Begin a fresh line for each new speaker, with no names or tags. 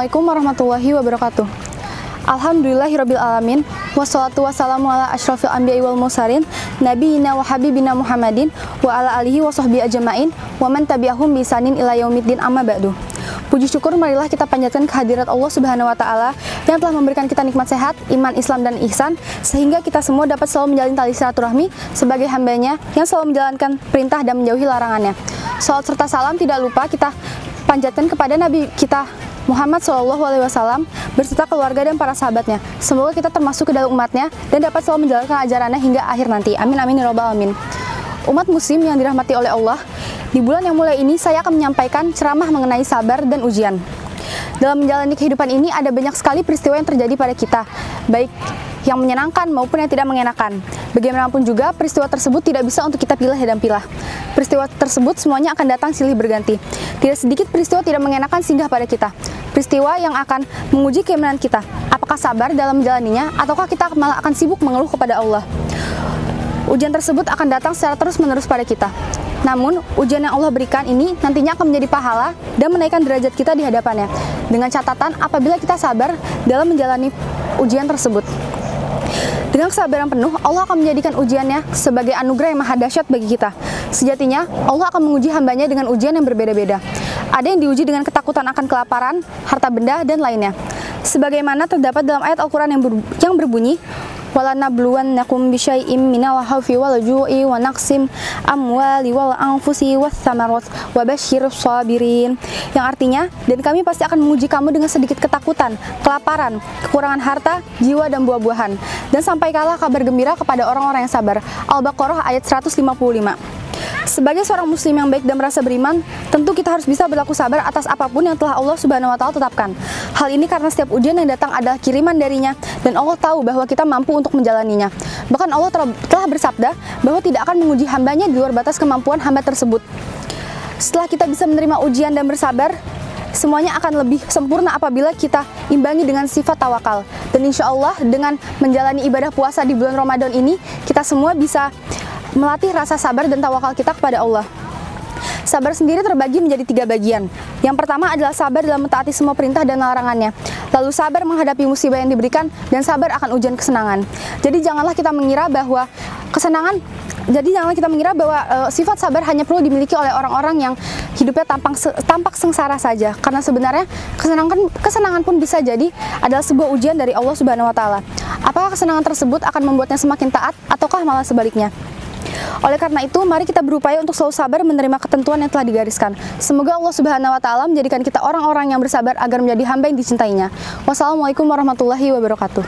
Assalamualaikum warahmatullahi wabarakatuh. Alhamdulillahirabbil alamin, wassalatu wassalamu ala asyrofil anbiya'i wal mursalin, nabiyina wa habibina Muhammadin wa ala alihi wa sahbihi ajma'in wa man tabi'ahum bi ihsanin ila yaumiddin, amma ba'du. Puji syukur marilah kita panjatkan kehadirat Allah Subhanahu wa taala yang telah memberikan kita nikmat sehat, iman, Islam dan ihsan, sehingga kita semua dapat selalu menjalin tali silaturahmi sebagai hambanya yang selalu menjalankan perintah dan menjauhi larangannya. Salat serta salam tidak lupa kita panjatkan kepada Nabi kita Muhammad SAW berserta keluarga dan para sahabatnya. Semoga kita termasuk ke dalam umatnya dan dapat selalu menjalankan ajarannya hingga akhir nanti. Amin amin ya rabbal alamin. Umat muslim yang dirahmati oleh Allah, di bulan yang mulai ini saya akan menyampaikan ceramah mengenai sabar dan ujian. Dalam menjalani kehidupan ini ada banyak sekali peristiwa yang terjadi pada kita, baik yang menyenangkan maupun yang tidak mengenakan. Bagaimanapun juga peristiwa tersebut tidak bisa untuk kita pilih dan pilah. Peristiwa tersebut semuanya akan datang silih berganti. Tidak sedikit peristiwa tidak mengenakan singgah pada kita. Peristiwa yang akan menguji keimanan kita. Apakah sabar dalam menjalaninya ataukah kita malah akan sibuk mengeluh kepada Allah. Ujian tersebut akan datang secara terus-menerus pada kita. Namun, ujian yang Allah berikan ini nantinya akan menjadi pahala dan menaikkan derajat kita di hadapannya. Dengan catatan apabila kita sabar dalam menjalani ujian tersebut. Dengan kesabaran penuh, Allah akan menjadikan ujiannya sebagai anugerah yang maha dahsyat bagi kita. Sejatinya, Allah akan menguji hambanya dengan ujian yang berbeda-beda. Ada yang diuji dengan ketakutan akan kelaparan, harta benda, dan lainnya. Sebagaimana terdapat dalam ayat Al-Quran yang berbunyi, وَلَنَبْلُوَنَّكُمْ بِشَيْءٍ مِّنَ الْخَوْفِ وَالْجُوعِ وَنَقْصٍ أَمْوَالِ وَالْأَنفُسِ وَالثَّمَرَاتِ وَبَشِّرِ الصَّابِرِينَ, yang artinya, dan kami pasti akan menguji kamu dengan sedikit ketakutan, kelaparan, kekurangan harta, jiwa, dan buah-buahan, dan sampaikanlah kabar gembira kepada orang-orang yang sabar. Al-Baqarah ayat 155. Sebagai seorang muslim yang baik dan merasa beriman, tentu kita harus bisa berlaku sabar atas apapun yang telah Allah Subhanahu wa taala tetapkan. Hal ini karena setiap ujian yang datang adalah kiriman darinya dan Allah tahu bahwa kita mampu untuk menjalaninya. Bahkan Allah telah bersabda bahwa tidak akan menguji hambanya di luar batas kemampuan hamba tersebut. Setelah kita bisa menerima ujian dan bersabar, semuanya akan lebih sempurna apabila kita imbangi dengan sifat tawakal. Dan insya Allah dengan menjalani ibadah puasa di bulan Ramadan ini, kita semua bisa melatih rasa sabar dan tawakal kita kepada Allah. Sabar sendiri terbagi menjadi 3 bagian. Yang pertama adalah sabar dalam mentaati semua perintah dan larangannya. Lalu sabar menghadapi musibah yang diberikan dan sabar akan ujian kesenangan. Jadi janganlah kita mengira bahwa sifat sabar hanya perlu dimiliki oleh orang-orang yang hidupnya tampak sengsara saja. Karena sebenarnya kesenangan pun bisa jadi adalah sebuah ujian dari Allah Subhanahu wa taala. Apakah kesenangan tersebut akan membuatnya semakin taat ataukah malah sebaliknya? Oleh karena itu, mari kita berupaya untuk selalu sabar menerima ketentuan yang telah digariskan. Semoga Allah Subhanahu wa taala menjadikan kita orang-orang yang bersabar agar menjadi hamba yang dicintainya. Wassalamualaikum warahmatullahi wabarakatuh.